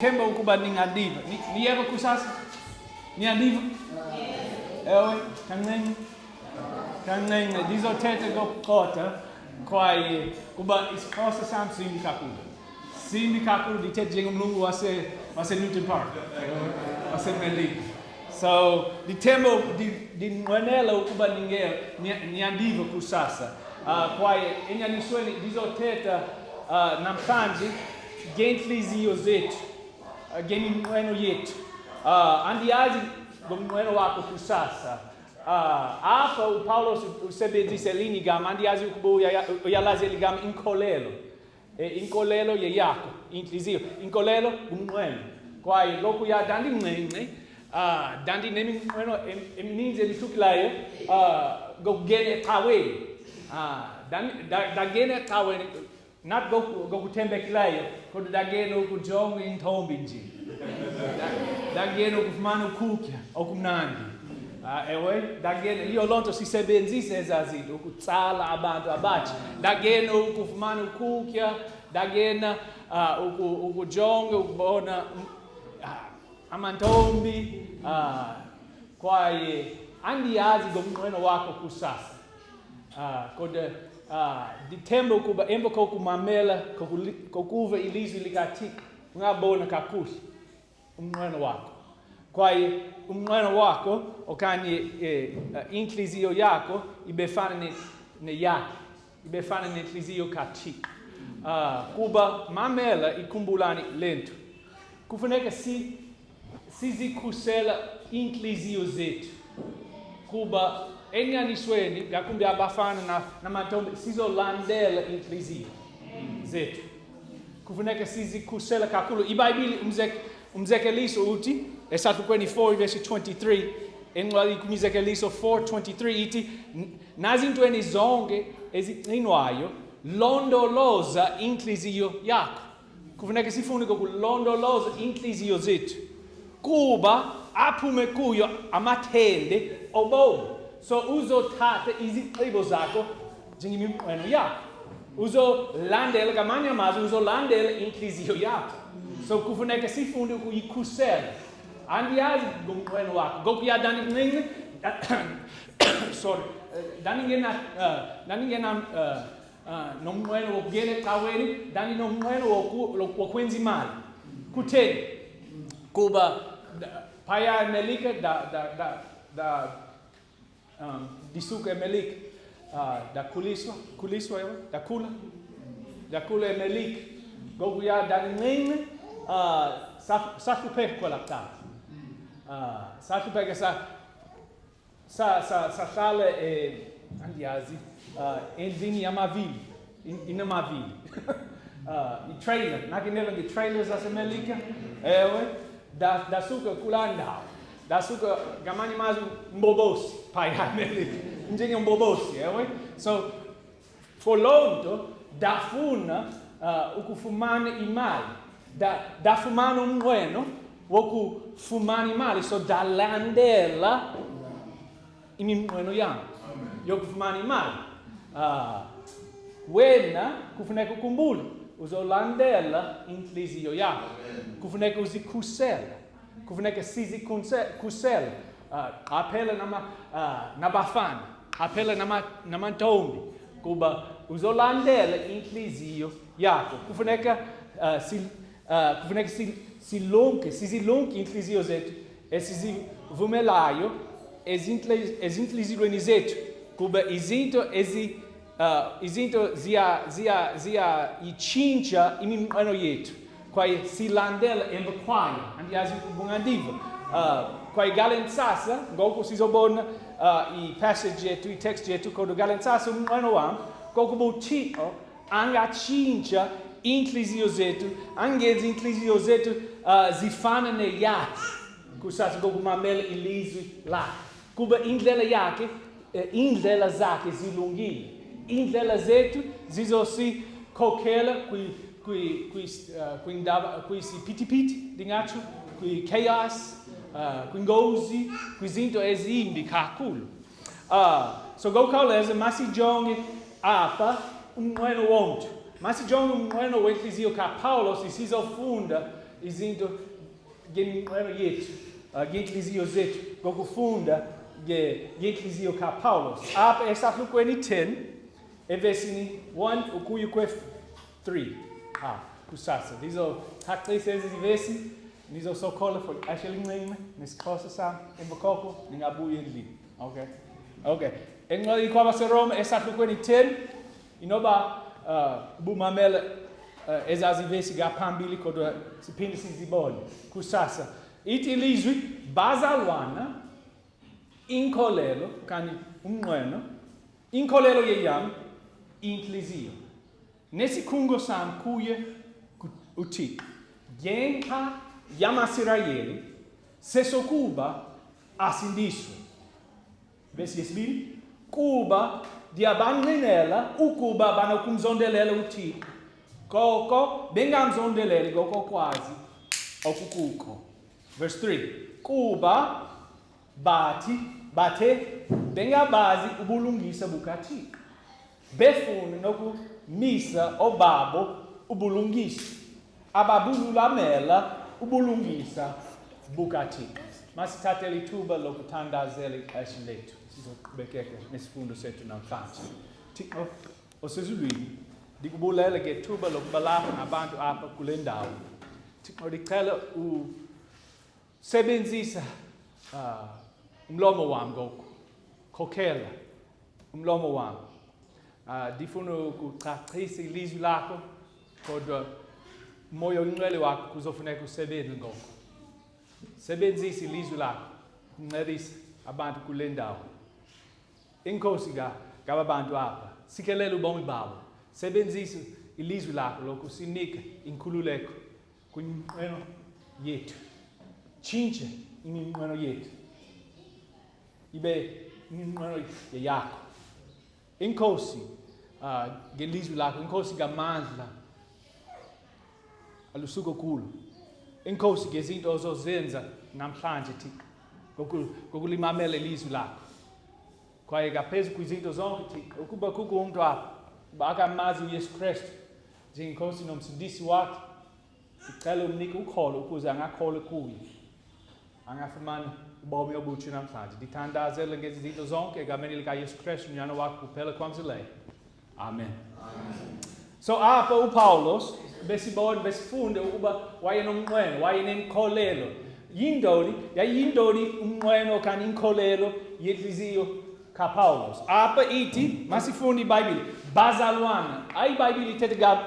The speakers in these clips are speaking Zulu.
Themba ukuba ningandiva. Niyeva kusasa? Niyandiva? Ewe, kancinci ndizothetha kokuqotha kwaye kuba isiXhosa sam simbi kakhulu. Simbi kakhulu ndithetha njengomlungu wase-Newton Park, waseMelika. So ndithemba ndinqwenela ukuba niyandiva kusasa. Kwaye enyanisweni ndizothetha namhlanje ngenhliziyo zethu. Ngeminqweno yethu. Andiyazi ngomnqweno wakho kusasa. Apha uPaulos usebenzisa elinye igama, andiyazi ukuba uyalazi eligama inkolelo. Inkolelo yeyakho, inhliziyo. Inkolelo ngumnqweno. Kwaye lokhu dandincinci, dandineminqweno emininzi elihlukileyo ngokungena ecaweni. Ndangena ecaweni. Not ngokuthembekileyo, kodwa ndangena ukujonga intombi nje. Ndangena ukufumana ukutya okumnandi. Ewe, ndangena iyo lonto sisebenzisa ezazinto ukutsala abantu abatsha. Ndangena ukufumana ukutya, ndangena ukujonga ukubona amantombi, kwaye andiyazi ngomnqweno wakho kusasa. Kodwa ndithemba ukuba emva kokumamela kokuva ilizwi likaThixo ungabona kakuhle umnqweno wakho. Kwaye umnqweno wakho okanye inhliziyo yakho ibefana neyakhe, ibefana nenhliziyo kaThixo. Kuba mamela ikhumbulani lento. Kufuneka sizikhusela inhliziyo zethu. Kuba enyanisweni ngakumbi abafana namantombi sizolandela inhliziyo zethu. Kufuneka sizikhusela kakhulu. iBhayibheli umzekeliso uthi esahlukweni 4 verse 23, encwadi kumzekeliso 4:23 ithi nazintweni zonke ezigcinwayo londoloza inhliziyo yakho. Kufuneka sifune ukulondoloza inhliziyo zethu kuba aphume kuyo amathende obomi. So uzothatha izigqibo zakho njengeminqweno yakho. Uzolandela ngamanye amazwi uzolandela inhliziyo yakho. So kufuneka sifunde ukuyikhusela. Andiyazi ngomnqweno wakho. Ngokuya dandincinci sorry. Dandingena nomnqweno wokungena ecaweni, dandinomnqweno wokwenza imali. Kutheni? Kuba phaya eMelika disuka eMelika, dakhula eMelika. Ngokuya dandincinci sahlupheka kwela cala. Sahlupheka sahlala andiyazi endlini yamavili, inamavili. I-trailer, nakinela nge-trailers zaseMelika. Ewe, dasuka kula ndawo. Dasuka ngamanye amazwi mbobosi phaya eMelika. Njengombobosi, ewe. So for lonto dafuna ukufumana imali. Dafumana umnqweno wokufumana imali, so dalandela iminqweno yami yokufumana imali. Wena kufuneka ukhumbule uzolandela inhliziyo yakho. Kufuneka uzikhusela. Kufuneka sizikhusela. Qaphela nabafana, qaphela namantombi kuba uzolandela inhliziyo yakho. Kufuneka sizilonke inhliziyo zethu esizivumelayo ezinhliziyweni zethu kuba izinto ziyayitshintsha iminqweno yethu kwaye silandela emva kwayo. Andiyazi bungandiva. Kwaye galentsasa ngoku sizobona i-passage yethu, i-text yethu, kodwa galentsasa umnqweno wami kokuba uThixo angatshintsha inhliziyo zethu, angenzi inhliziyo zethu zifana neyakhe kusasa ngokumamela ilizwi lakhe. Kuba indlela zakhe zilungile. Indlela zethu zizosikhokhela kwisiphithiphithi, ndingatsho, kwi-chaos, kwingozi, kwizinto ezimbi kakhulu. So ngokukhawuleza masijonge apha umnqweno womntu. Masijonge umnqweno wenhliziyo kaPaulos sizofunda izinto ngeminqweno yethu, ngenhliziyo zethu, ngokufunda ngenhliziyo kaPaulos. Apha esahlukweni 10, evesini 1 ukuya kwe-3. Kusasa. Ndizochachisa ezi vesi, nizosokola for ixesha elincinci nesiXhosa sami, emva koko ningabuya endlini. Okay. Encwadini kwabaseRoma esahlukweni 10, inoba ubumamela ezazivesi ngaphambili kodwa siphinde sizibone kusasa. Ithi ilizwi, bazalwana, inkolelo kanye umnqweno, inkolelo yeyami, inhliziyo. Nesikhungo sami kuye uThixo. Ngenxa yamaSirayeli sesokuba asindiswe. Verse yesibili, kuba ndiyabanqinela ukuba banokumzondelela uThixo. Koko bengamzondeleli ngokokwazi okukukho. Verse 3, kuba bathe bengabazi ubulungisa bukaThixo. Befuna nokumisa obabo ubulungisa. Ababululamela ubulungisa bukaThixo. Masithathele ithuba lokuthandazela ixesha lethu. Sizoqhubekeka nesifundo sethu namhlanje. Thixo osezulwini, ndikubulela ngethuba lokuba lapha nabantu apha kule ndawo. Thixo ndicela usebenzisa umlomo wami ngoku. Khokhela umlomo wami. Ndifuna ukuchachisa ilizwi lakho, kodwa umoya ongcwele wakho kuzofuneka usebenze ngoku. Sebenzisa ilizwi lakho uncedise abantu kule ndawo. Inkosi ngaba bantu apha, sikelela ubomi babo. Sebenzisa ilizwi lakho lokhu sinika inkhululeko kwiminqweno yethu. Tshintshe iminqweno yethu ibe iminqweno yakho. Inkosi ngelizwi lakho, inkosi ngamandla alusuka kulo. Inkosi ngezinto ozozenza namhlanje Thixo ngokulimamela ilizwi lakho. Kwaye ngaphezu kwizinto zonke Thixo, ukuba kukho umuntu apha akamazi uYesu Kristu njengenkosi nomsindisi wakhe, ndicela umnike ukholo ukuze angakholwa kuye, angafumani ubomi obutsha namhlanje. Ndithandazela ngezi zinto zonke egameni likaYesu Kristu unyana wakhe kuphela kwamsileyo. Amen. So apha uPaulos besifunde ukuba wayenomnqweno, wayenenkolelo. Yayindoni umnqweno okanye inkolelo yenhliziyo kaPaulos. Apha ithi masifunde iBhayibhile, bazalwana. iBhayibhile ithetha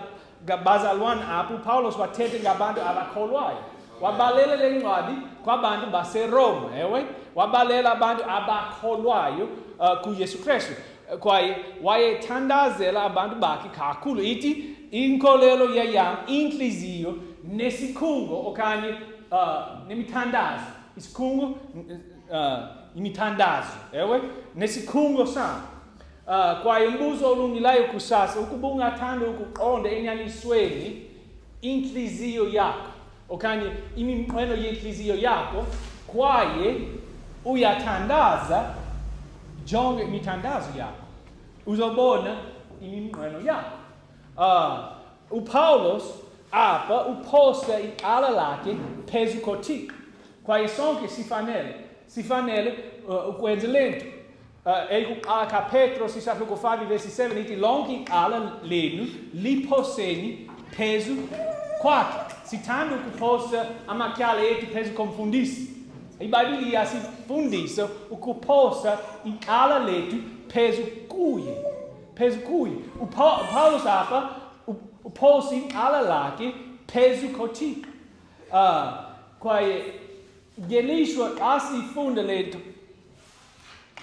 ngabazalwana apha uPaulos wathetha ngabantu abakholwayo. Wabalela le ncwadi kwabantu baseRoma, ewe? Wabalela abantu abakholwayo kuYesu Kristu. Kwaye wayethandazela abantu bakhe kakhulu. Ithi inkolelo yeyam, inhliziyo nesikhungo okanye nemithandazo. Isikhungo imithandazo, ewe? Nesikhungo sami. Kwaye umbuzo olungileyo kusasa, ukuba ungathanda ukuqonda enyanisweni inhliziyo yakho okanye iminqweno yenhliziyo yakho, kwaye uyathandaza, jonge imithandazo yakho, uzobona iminqweno yakho. uPaulos apha uphosa icala lakhe phezu koThixo. Kwaye sonke sifanele ukwenza lento. Ekuqala kaPetro sisahluko 5 verse 7 ithi lonke icala lenu liphoseni phezu kwakhe. Sithanda ukuphosa amatyala ethu phezu komfundisi. iBhayibhile iyasifundisa ukuphosa icala lethu phezu kuye. uPaulos apha uphosa icala lakhe phezu koThixo. Kwaye ngelishwa xa sifunda lento,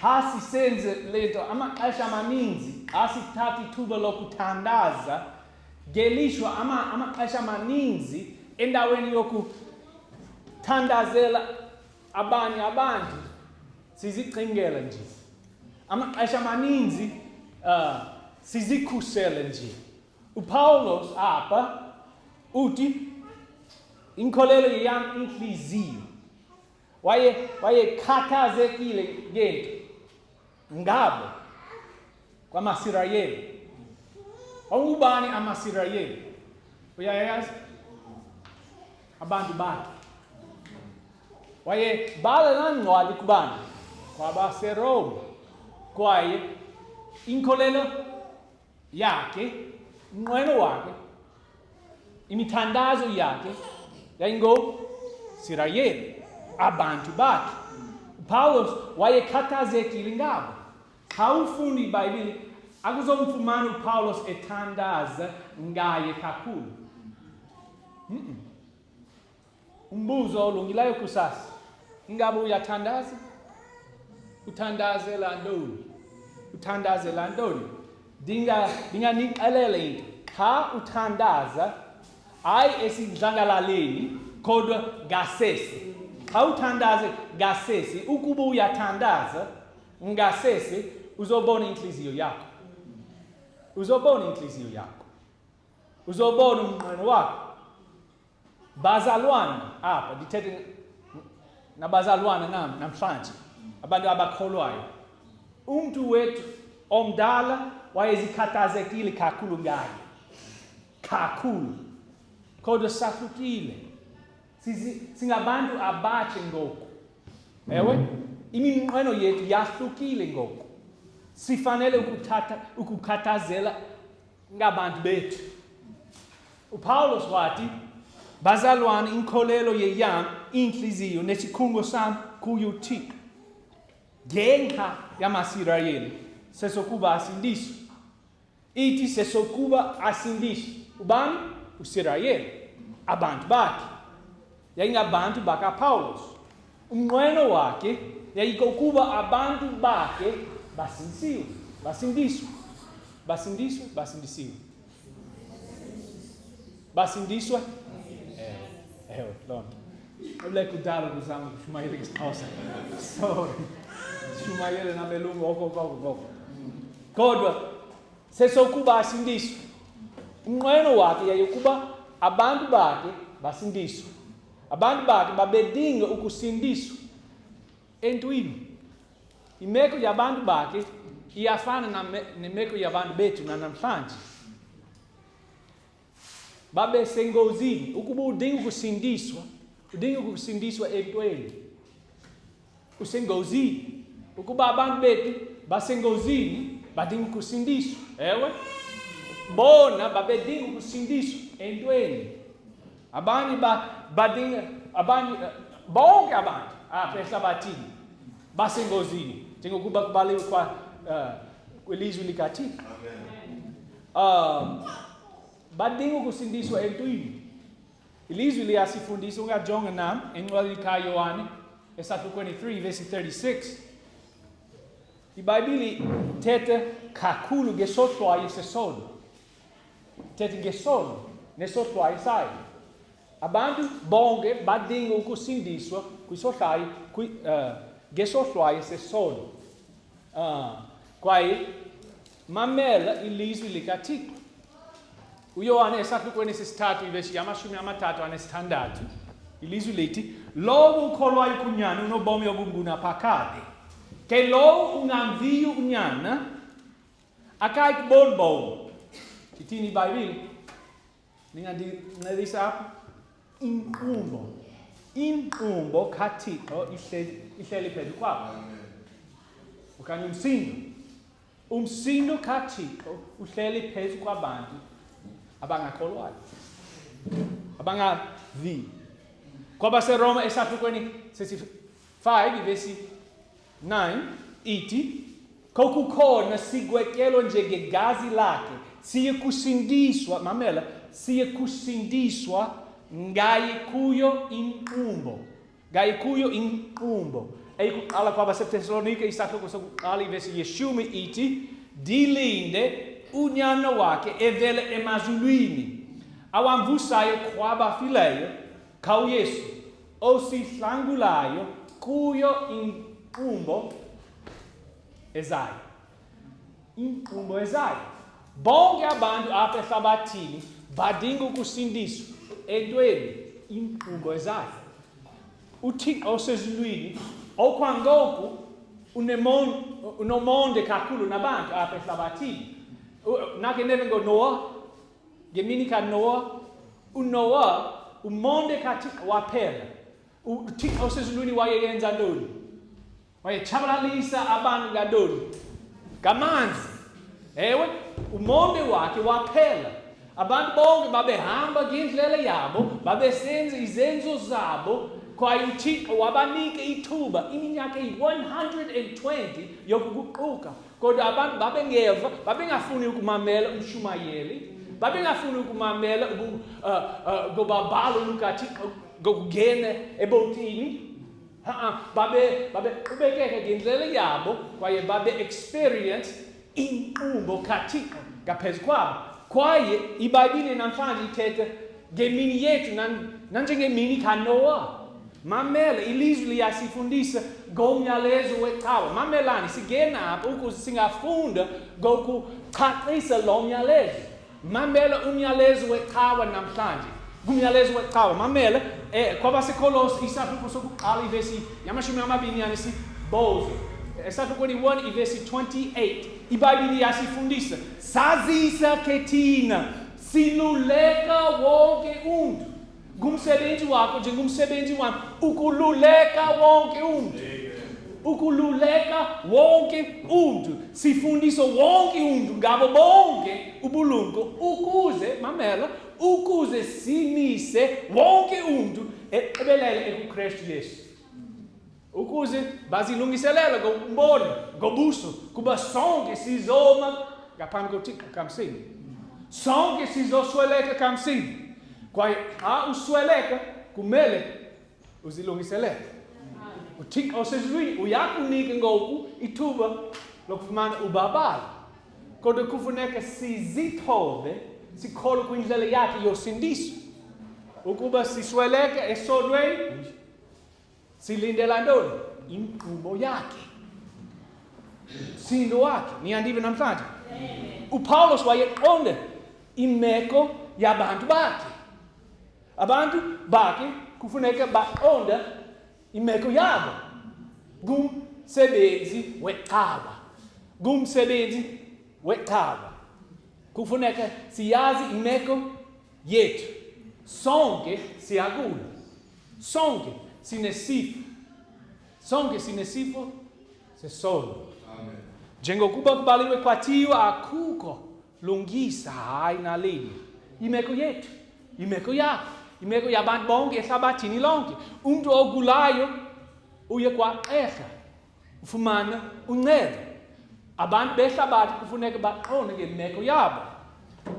xa sisenze lento amaxesha amaninzi, xa sithatha ithuba lokuthandaza, ngelishwa amaxesha amaninzi endaweni yokuthandazela abanye abantu sizicingela nje. Amaxesha amaninzi sizikhusele nje. uPaulos apha uthi inkolelo yam inhliziyo. Wayekhathazekile ngento ngabo kwamaSirayeli. Awubani amaSirayeli? Uyayazi? abantu bakhe. Wayebhala nancwadi kubani? KwabaseRoma. Kwaye inkolelo yakhe, umnqweno wakhe, imithandazo yakhe yayingooSirayeli, abantu bakhe. Paulos wayekhathazekile ngabo. Xa ufunda iBhayibhile akuzomfumana uPaulos ethandaza ngaye kakhulu. Umbuzo olungileyo kusasa, ingabe uyathandaza? Uthandazela ntoni? Uthandazela ntoni? Ndinganixelela into. Xa uthandaza hayi esidlangalaleni kodwa ngasese. Xa uthandaza ngasese, ukuba uyathandaza ngasese uzobona inhliziyo yakho. Uzobona inhliziyo yakho. Uzobona umnqweno wakho. Bazalwana apha ndithethe nabazalwana namhlanje, abantu abakholwayo. Umuntu wethu omdala wayezikhathazekile kakhulu ngaye. Kakhulu. Kodwa sahlukile. Singabantu abatsha ngoku. Ewe, iminqweno yethu yahlukile ngoku. Sifanele ukukhathazela ngabantu bethu. uPaulos wathi, bazalwane, inkolelo yeyam, inhliziyo nesikhungo sam kuye uThixo. Ngenxa yamaSirayeli sesokuba asindiswe. Ithi sesokuba asindiswe. Ubani? uSirayeli, abantu bakhe. Yayingabantu bakaPaulos. Umnqweno wakhe yayikokuba abantu bakhe basindiswe. Basindiswe? Ewe, lona. Uleke udala ukuzama ukushumayela isiXhosa. Sorry. Shumayele nabelungu okokoko. Kodwa sesokuba asindiswe. Umnqweno wakhe yayokuba abantu bakhe basindiswe. Abantu bakhe babedinga ukusindiswa entwini. Imeko yabantu bakhe iyafana nemeko yabantu bethu namhlanje. Babe sengozini. Ukuba udinga ukusindiswa entweni. Usengozini. Ukuba abantu bethu basengozini, badinga ukusindiswa. Ewe? Bona babedinga ukusindiswa entweni. Abanye badinga, bonke abantu apha ehlabathini basengozini. Njengokuba kubaliwe kwelizwi likaThixo. Badinga ukusindiswa entwini. Ilizwi liyasifundisa, ungajonga nam encwadini kaYohane esahluko 23 verse 36. iBhayibhile ithetha kakhulu ngesohlwayo sesono. Ithetha ngesono nesohlwayo sayo. Abantu bonke badinga ukusindiswa kwisohlwayo ngesohlwayo sesono. Kwaye mamela ilizwi likaThixo. uYohane esahlukweni sesithathu ivesi yamashumi amathathu anesithandathu. Ilizwi lithi, lowo ukholwayo kunyana unobomi obungunaphakade. Ke lowo ungamviyo unyana akayi kubona ubomi. Ithini iBhayibhile? Ningandincedisa apha? Inkqubo kaThixo ihleli phezu kwabo. Okanye umsindo kaThixo uhleli phezu kwabantu abangakholwayo, abangavi. KwabaseRoma esahlukweni 5 verse 9 ithi, kokukhona sigwetyelwa njengegazi lakhe, siye kusindiswa, mamela, siye kusindiswa ngaye kuyo inkqubo. Ngaye kuyo inkqubo. Eyikuqala kwabaseTesalonike isahluko sokuqala ivesi yeshumi ithi, dilinde unyana wakhe evela emazulwini, awamvusayo kwabafileyo, kaUyesu, osihlangulayo kuyo inkqubo ezayo. Inkqubo ezayo. Bonke abantu apha ehlabathini badinga ukusindiswa entweni, inkqubo ezayo. uThixo osezulwini okwangoku unomonde kakhulu nabantu apha ehlabathini. Nake neve ngoNoah, ngemini kaNoah, uNoah umonde kaThixo waphela. uThixo osezulwini wayeyenza ntoni? Wayechabalalisa abantu ngantoni? Ngamanzi. Ewe, umonde wakhe waphela. Abantu bonke babehamba ngendlela yabo, babesenza izenzo zabo, kwaye uThixo wabanike ithuba iminyaka eyi-120 yokuguquka. Kodwa abantu babengeva, babengafuni ukumamela umshumayeli, babengafuni ukumamela ngobabalo lukaThixo ngokungena ebotini. Babeqhubekeka ngendlela yabo, kwaye babe-experience inkqubo kaThixo ngaphezu kwabo. Kwaye iBhayibhile namhlanje ithetha ngemini yethu nanjengemini kaNoah. Mamela, ilizwi liyasifundisa ngomyalezo wecawa. Mamelani, singena apha ukuze singafunda ngokucacisa lo myalezo. Mamela umyalezo wecawa namhlanje. Kumyalezo wecawa. Mamela, kwabaseKolose isahluko sokuqala ivesi yamashumi amabini anesibhozo. Esahluko 1 ivesi 28. iBhayibhile yasifundisa, sazisa ke thina siluleka wonke umuntu. Ngumsebenzi wakho njengomsebenzi wami ukululeka wonke umuntu. Ukululeka wonke umuntu. Sifundisa wonke umuntu ngabo bonke ubulungu ukuze, mamela, ukuze simise wonke umuntu eqebelele ekuKristu Yesu. Ukuze bazilungiselele ngombono, ngobuso, kuba sonke sizoma ngaphambi koThixo kamsini. Sonke sizosweleka kamsini. Kwaye xa usweleka kumele uzilungiselele. uThixo osezulwini uyakunika ngoku ithuba lokufumana ubabalo. Kodwa kufuneka sizithobe, sikholwe kwindlela yakhe yosindiso. Ukuba sisweleka esodweni, silindela ntoni? Inkqubo yakhe, msindo wakhe. Niyandiva namhlanje? uPawulos wayeqonda imeko yabantu bakhe. Abantu bakhe kufuneka baqonda imeko yabo. Ngumsebenzi wecawa. Ngumsebenzi wecawa. Kufuneka siyazi imeko yethu. Sonke siyagula. Sonke sinesifo. Sonke sinesifo sesono. Amen. Njengokuba kubaliwe kwathiwa akukho lungisa hayi nalinye. Imeko yethu, imeko yakho, imeko yabantu bonke ehlabathini lonke. Umuntu ogulayo uye kwagqirha ufumana uncedo. Abantu behlabathi kufuneka baqonde ngemeko yabo.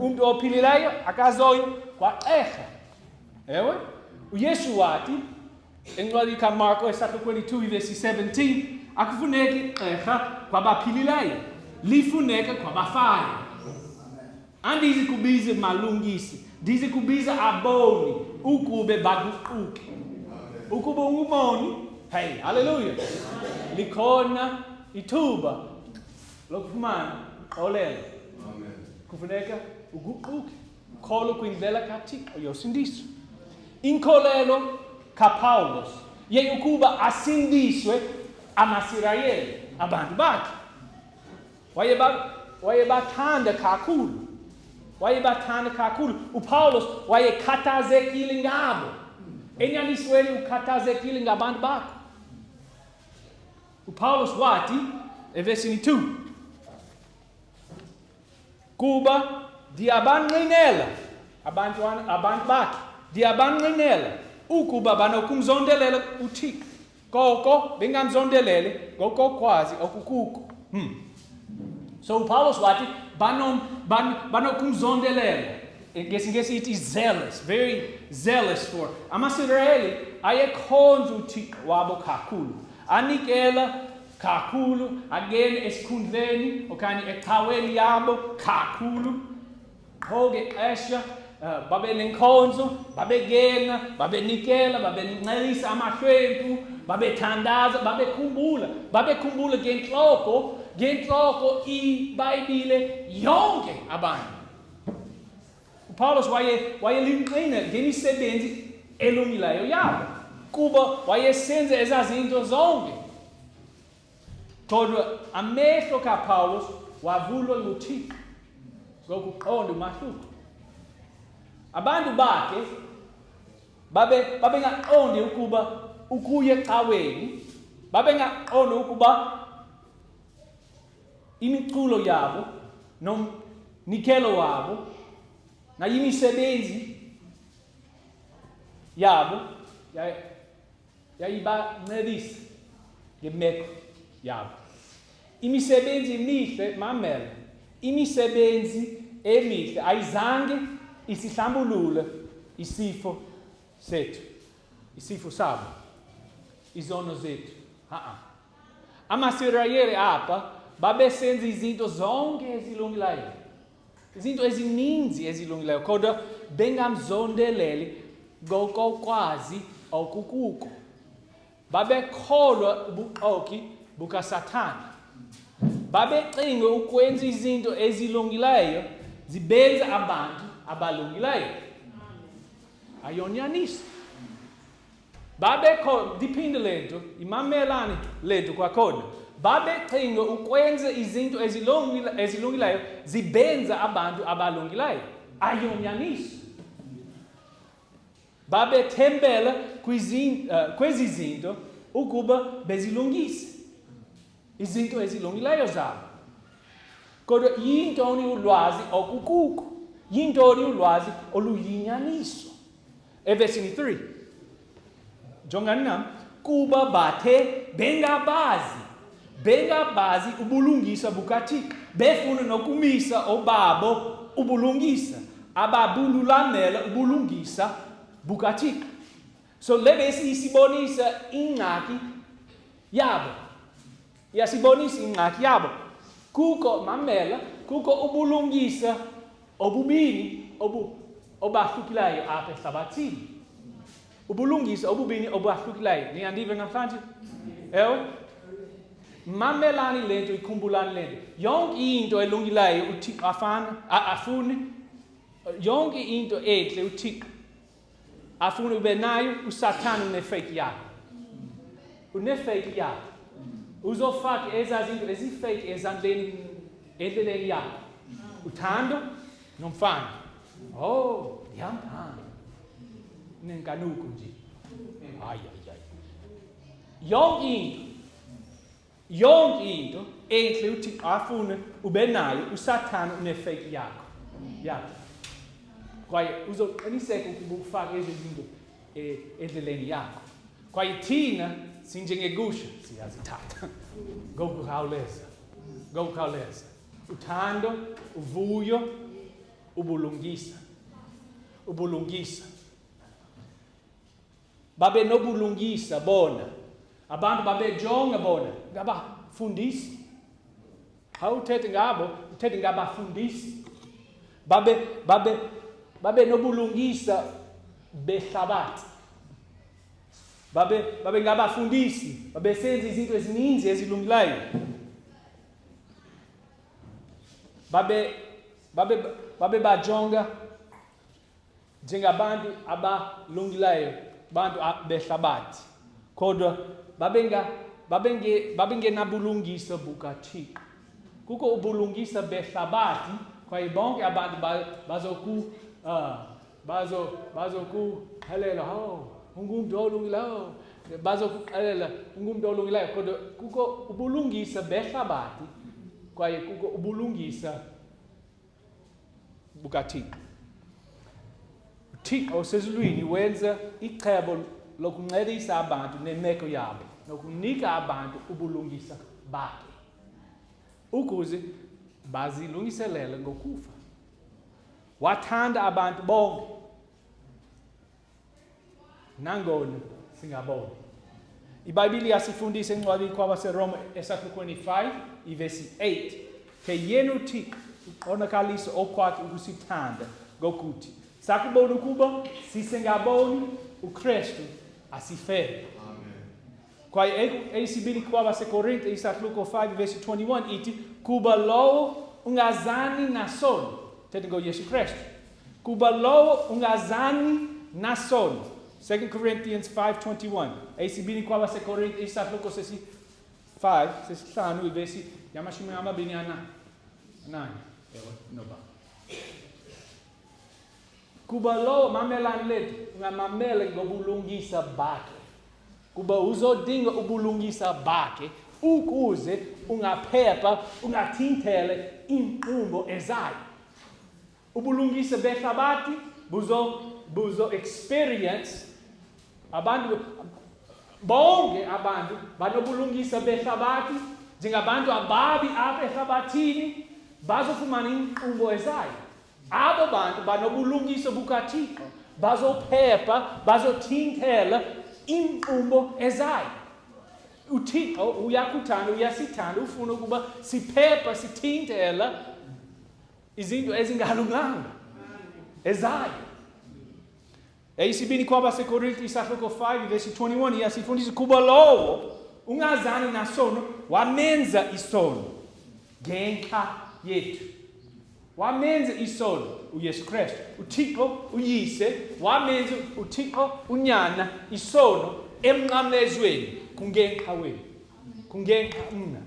Umuntu ophilileyo akazoyi kwagqirha. Ewe, uYesu wathi encwadini kaMarko esahluko 2 ivesi 17, akufuneki igqirha kwabaphilileyo, lifuneka kwabafayo. Andizi kubiza malungisi, ndizi kubiza aboni ukube baguquke. Ukuba ungumoni, hey, haleluya, likhona ithuba lokufumana uxolelo. Kufuneka uguquke, ukholwe kwindlela kaThixo yosindiso. Inkolelo kaPawulos yekuba asindiswe amasirayeli, abantu bakhe. Wayebathanda kakhulu. Wayebathanda kakhulu. uPawulos wayekhathazekile ngabo. Enyanisweni ukhathazekile ngabantu bakhe. uPawulos wathi evesini 2, kuba ndiyabanqinela abantu bakhe, ndiyabanqinela ukuba banokumzondelela uThixo, koko bengamzondelele ngokokwazi okukukho. So uPawulos wathi banokumzondelela. Ngesingesi ithi zealous, very zealous for. Amasirayeli ayekhonza uThixo wabo kakhulu. Anikela kakhulu, agene esikhundleni okanye ecaweni yabo kakhulu. Hoge xesha babe nenkonzo, babegena, babenikela, babencelisa amahlwempu, babethandaza, babekhumbula ngentloko iBhayibhile yonke abantu. uPawulos wayelinqina ngemisebenzi elungileyo yabo, kuba wayesenza ezazinto zonke. Kodwa amehlo kaPawulos wavulwa nguThixo ngokuqonda umahluko. Abantu bakhe babengaqondi ukuba ukuya ecaweni, babengaqondi ukuba imiculo yabo nomnikelo wabo nayimisebenzi yabo yayibancedisa ngemeko yabo. Imisebenzi emihle, mamela, imisebenzi emihle ayizange isihlambulule isifo sethu, isifo sabo, izono zethu. Amasirayeli apha babesenza izinto zonke ezilungileyo, izinto ezininzi ezilungileyo, kodwa bengamzondeleli ngokokwazi okukuko. Babekholwa ubuxoki bukaSathane. Babecinga ukwenza izinto ezilungileyo zibenza abantu abalungileyo. Ayonyaniso. Diphinde lento, imamelane lento kwakhona. Babecinga ukwenza izinto ezilungileyo zibenza abantu abalungileyo. Ayonyaniso. Babethembela kwezi zinto ukuba bezilungise izinto ezilungileyo zabo. Kodwa yintoni ulwazi okukuko? Yintoni ulwazi oluyinyaniso? Evesini 3. Jongani nam, kuba bathe bengabazi ubulungisa bukaThixo, befuna nokumisa obabo ubulungisa, ababululamela ubulungisa bukaThixo. So lebesi isibonisa ingxaki yabo. Yasibonisa ingxaki yabo. Kuko ubulungisa obubini obahlukileyo apha ehlabathini. Ubulungisa obubini obahlukileyo. Niyandiva namhlanje? Ewe? Mamelani lento, ikhumbulani lento. Yonke into elungileyo uThixo afune. Yonke into enhle uThixo afune ube nayo. uSathane unefake yakho. Unefake yakho. Uzofaka ezazinto ezifake endleleni yakho. Uthando nomfana. Oh, ndiyamthanda. Nenkanuko nje. Hayi. Yonke into enhle uThixo afune ube nayo. uSathane unefake yakho. Yakho. Kwaye uzoqiniseka ukuba ufake ezinto endleleni yakho. Kwaye thina sinjengegusha siyazithatha. Ngokukhawuleza. Uthando, uvuyo, ubulungisa. Babe nobulungisa bona. Abantu babejonga bona ngabafundisi. Uthethe ngabo, uthethe ngabafundisi. Babe nobulungisa behlabathi. Babe ngabafundisi, babesenza izinto ezininzi ezilungileyo. Babe bajonga njengabantu abalungileyo, abantu behlabathi. Kodwa babengenabulungisa bukaThixo. Kuko ubulungisa behlabathi, kwaye bonke abantu bazokuhalela, ungumntu olungileyo. Bazokuxelela ungumntu olungileyo. Kodwa kuko ubulungisa behlabathi, kwaye kuko ubulungisa bukaThixo. uThixo osezulwini wenza icebo lokuncedisa abantu nemeko yabo, nokunika abantu ubulungisa bakhe, ukuze bazilungiselele ngokufa. Wathanda abantu bonke, nangona singaboni. iBhayibhile yasifundisa encwadini kwabaseRoma esahlukweni 5 ivesi 8. Yena uThixo uqonakalisa okwakhe ukusithanda ngokuthi sakubona ukuba sisengaboni uKristu asifele. Kwaye eyesibili kwabaseKorinte isahluko 5 vesi 21 ithi kuba lowo ungazani nasono. Thetha ngoYesu Kristu. Kuba lowo ungazani nasono. 2 Corinthians 5:21. Eyesibili kwabaseKorinte isahluko sesi 5 sesihlanu ivesi yamashumi amabini nane. Noba. kuba lo mamelane lethu ungamamele ngobulungisa bakhe. Kuba uzodinga ubulungisa bakhe ukuze ungaphepha, ungathintele inqubo ezayo. Ubulungisa behlabathi buzo experience abantu bonke abantu banobulungisa behlabathi njengabantu ababi apha ehlabathini bazofumana inqubo ezayo. Abo bantu banobulungisa bukaThixo bazophepha, bazothintela inqubo ezayo. uThixo uyakuthanda, uyasithanda, ufuna ukuba siphepha, sithintela izinto ezingalunganga ezayo. Eyesibini kwabaseKorinti isahluko 5 verse 21 iyasifundisa kuba lowo ungazani nasono wamenza isono ngenxa yethu. Wamenza isono uYesu Kristu. uThixo uyise wamenza uThixo unyana isono emnqamlezweni kungenxa wenu, kungenxa mna.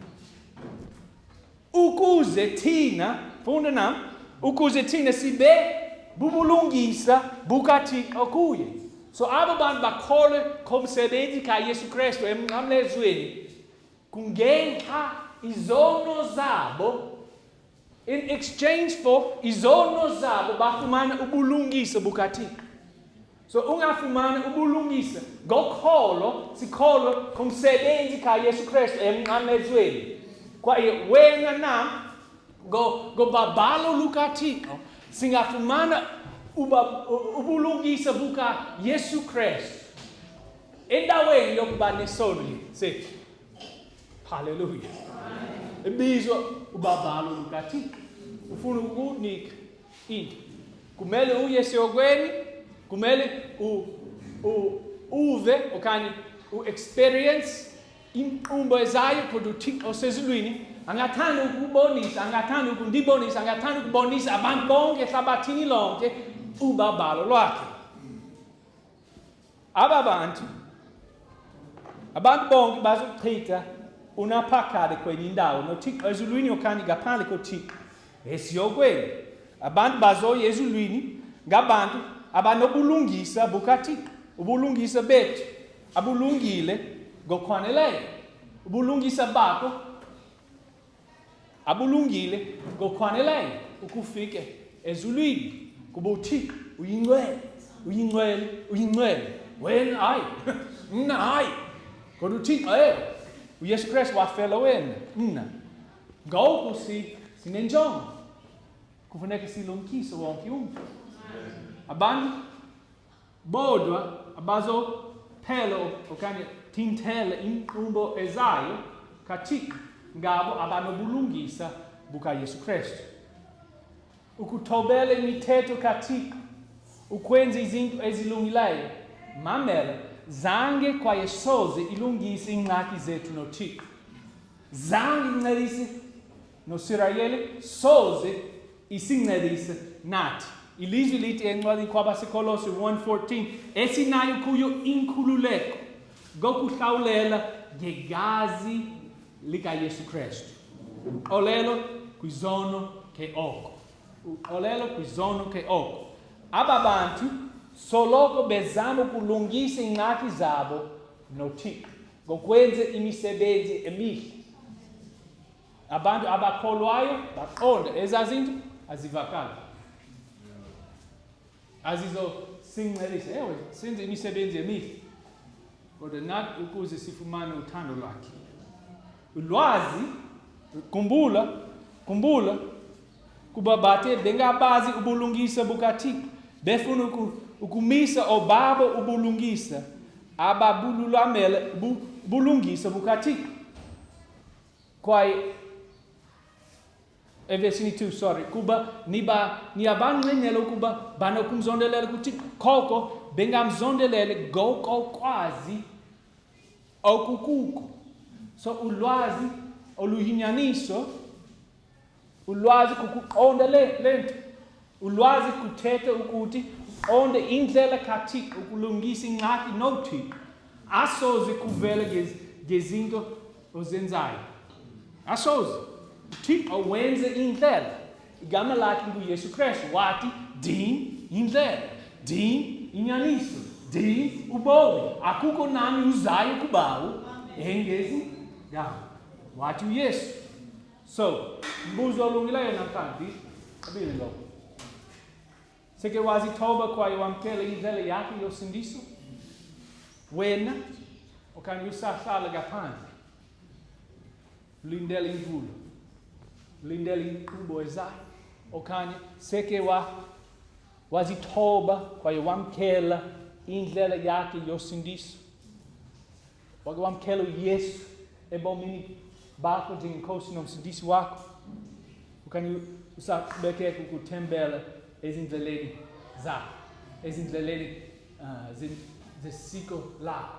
Ukuze thina, funda nami, ukuze thina sibe bubulungisa bukaThixo kuye. So abo bantu bakholwe komsebenzi kaYesu Kristu emnqamlezweni kungenxa izono zabo. In exchange for izono zabo bafumana ubulungisa bukaThixo. So ungafumana ubulungisa ngokholo, sikholwe komsebenzi kaYesu Kristu emnqamlezweni. Kwaye wena nami ngobabalo lukaThixo singafumana ubulungisa bukaYesu Kristu endaweni yokuba nesono sethu. Hallelujah. Ebizwa ubabalo lukaThixo. Ufuna ukunika into. Kumele uye esiyokweni, kumele uve okanye u-experience inqubo ezayo kodwa uThixo osezulwini angathanda ukubonisa, angathanda ukundibonisa, angathanda ukubonisa abantu bonke ehlabathini lonke ubabalo lwakhe. Abantu bonke bazochitha unaphakade kwenye indawo noThixo ezulwini okanye ngaphandle koThixo esiyokweni. Abantu bazoya ezulwini ngabantu abanobulungisa bukaThixo. Ubulungisa bethu abulungile ngokwaneleyo. Ubulungisa bakho abulungile ngokwaneleyo ukufike ezulwini kuba uThixo uyingcwele, uyingcwele, uyingcwele. Wena hayi, mna hayi. Kodwa uThixo uYesu Kristu wafela wena, mna. Ngoku sinenjongo. Kufuneka silumkise wonke umuntu. Abantu bodwa abazophela okanye thintela inqubo ezayo kaThixo ngabo abanobulungisa bukaYesu Kristu. Ukuthobela imithetho kaThixo, ukwenza izinto ezilungileyo, mamela zange kwaye soze ilungise ingxaki zethu noThixo. Zange incedise noSirayeli, soze isincedise nathi. Ilizwi lithi encwadini kwabaseKolose 1:14 esinayo kuyo inkhululeko ngokuhlawulela ngegazi likaYesu Kristu. Uxolelo kwizono ke oko. Uxolelo kwizono ke oko. Aba bantu soloko bezama ukulungisa ingxaki zabo noThixo ngokwenza imisebenzi emihle. Abantu abakholwayo baqonda ezazinto azivakali. Azizosincelisa, senze imisebenzi emihle. Kodwa nathi ukuze sifumane uthando lwakhe. Ulwazi, kumbula, kuba bathe bengabazi ubulungisa bukaThixo, befuna ukumisa obabo ubulungisa, ababululamela ubulungisa bukaThixo. Kwaye Verse 2, kuba niyabanqinela ukuba banokumzondelela kuThixo, koko bengamzondelele ngokokwazi okukuko. So ulwazi oluyinyaniso, ulwazi kukuqonda lento, ulwazi kuthetha ukuthi uqonde indlela kaThixo ukulungisa ingxaki noThixo. Asoze kuvela ngezinto ozenzayo. Asoze. uThixo wenze indlela. Igama lakhe nguYesu Kristu wathi din indlela. Din inyaniso. Din ubomi. Akukho nani uzayo kubawo. Engezi yawo. Wathi uYesu. So, mbuzo olungileyo namhlanje abili lo. Seke wazithoba kwaye wamkela indlela yakhe yosindiso? Wena okanye usahlala ngaphandle. Ulindele imvulo. Ulindele inkqubo ezayo. Okanye seke wazithoba kwaye wamkela indlela yakhe yosindiso. Wake wamkela uYesu ebomini bakho njengenkosi nomsindisi wakho. Okanye usaqhubekeka ukuthembela ezindleleni zakho. Ezindleleni zesiko lakho.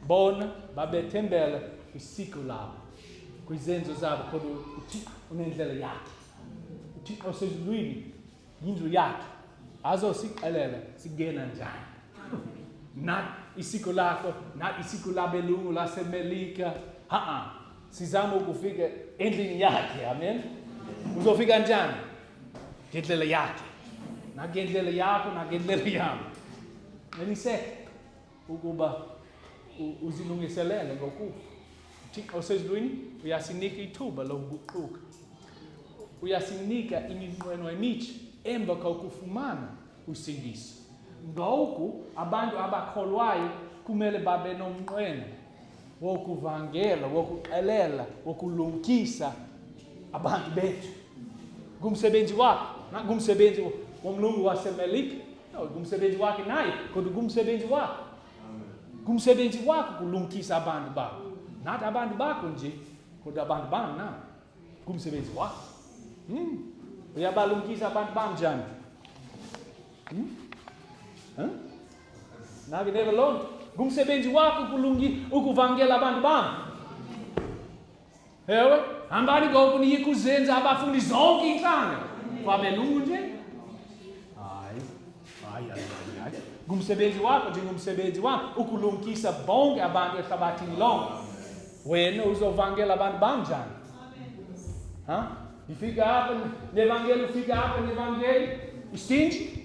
Bona babethembela kwisiko labo. Kwizenzo zabo kodwa uThixo unendlela yakhe. uThixo osezulwini yindlu yakhe. Azosixelela singena njani. Not isiko lakho, not isiko labelungu laseMelika. Sizama ukufika endlini yakhe. Amen. Uzofika njani? Ngendlela yakhe. Nagendlela yakho, nagendlela yami. Elise ukuba uzilungiselele ngokufa. uThixo osezulwini uyasinika ithuba lokuguquka. Uyasinika iminqweno emitsha emva kokufumana usindiso. Ngoku abantu abakholwayo kumele babe nomnqweno wokuvangela, wokuxelela, wokulumkisa abantu bethu. Ngumsebenzi wakho, ngumsebenzi womlungu waseMelika. No, ngumsebenzi wakhe naye, kodwa ngumsebenzi wakho. Ngumsebenzi wakho kulumkisa abantu bakho. Not abantu bakho nje, kodwa abantu bami na. Ngumsebenzi wakho. Uyabalumkisa abantu bami njani? Nawe never alone. Ngumsebenzi wakho ukuvangela abantu bami. Ewe, hambani ngoku niye kuzenza abafundi zonke inhlanga. Kwabelungu nje? Hayi. Ngumsebenzi wakho njengomsebenzi wami ukulumkisa bonke abantu ehlabathini lonke. Wena uzovangela abantu bami njani? Ufika hapa nevangeli, ufika hapa nevangeli. Istinji?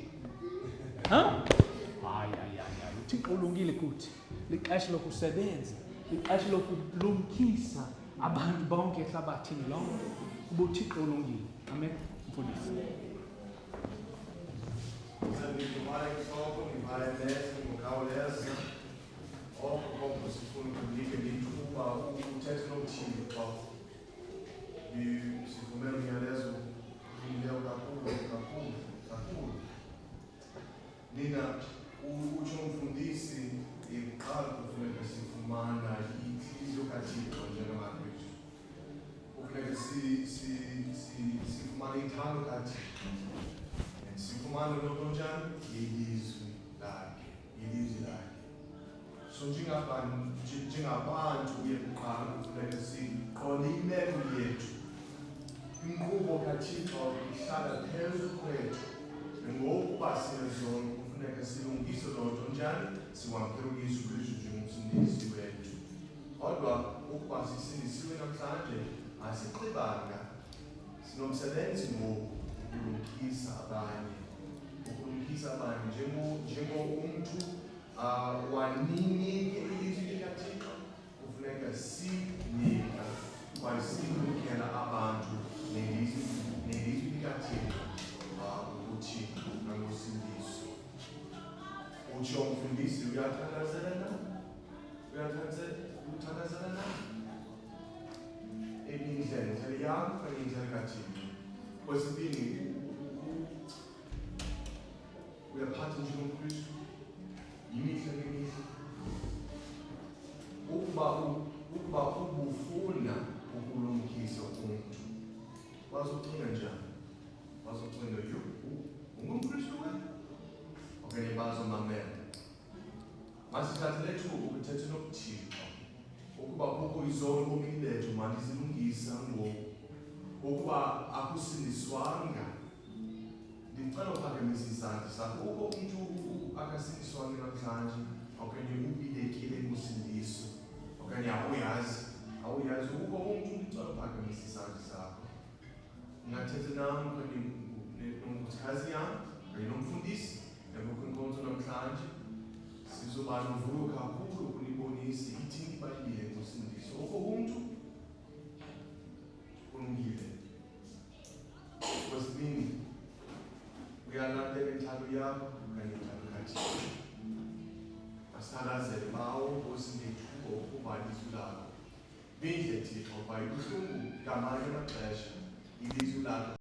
uThixo ulungile kuthi. Lixesha lokusebenza, lixesha lokulumkisa abantu bonke ehlabathini lonke. uThixo ulungile. Amen. Mfundisi. Sifumene umyalezo umleo kakhulu. Nina utsho Mfundisi iqala kufuneka sifumana inhliziyo kaThixo njengamakristu. Kufuneka sifumane ithando kaThixo. Sifumane lonto njani? Ilizwi lakhe. So njengabantu kuqala kufuneka siqonde imeko yethu. Inkqubo kaThixo ihlala phezu kwethu. Ngokuba sinezona kufuneka silungise lonto njani? Siwamkele uYesu Kristu njengomsindisi wethu. Kodwa ukuba sisindisiwe namhlanje asigqibanga. Sinomsebenzi ngoku ukulumkisa abanye. Njengomntu wanike ilizwi likaThixo kufuneka sinika kwaye sinikela abantu nelizwi likaThixo ukuthi nangosindiso. Utsho Mfundisi uyathandazela indlela yakho kanye indlela kaThixo. Kwesibili uyaphatha njengomKristu imihla ngemihla. Ukuba ubufuna ukulumkisa umuntu, wazocinga njani? Wazocinga ungumKristu wena? Okanye bazomamela. Masithathe lethuba ukuthetha nokuThixo. Ukuba kukho izono ebomini bethu mandizilungisa ngoku. Ukuba akusindiswanga, ndicela uphakamise isandla sakho. Ukho umntu akasindiswanga namhlanje, okanye ubilekile kusindiso, okanye awuyazi. Ukho umntu ndicela uphakamise isandla sakho. Ungathetha nam kanye nomkhosikazi yam, kanye nomfundisi, namhlanje sizoba novuyo kakhulu ukulibonisa ithini ibalulekile ngumsindisi. Wonke umuntu ulungile. Okwesibini, uyalandela inthando yakho okanye inthando kaThixo. Asithandazele bawo Nkosi nethuba ukuba ilizwi lakho. Bindle Thixo, kuba ibuhlungu ngamanye amaxesha ilizwi lakho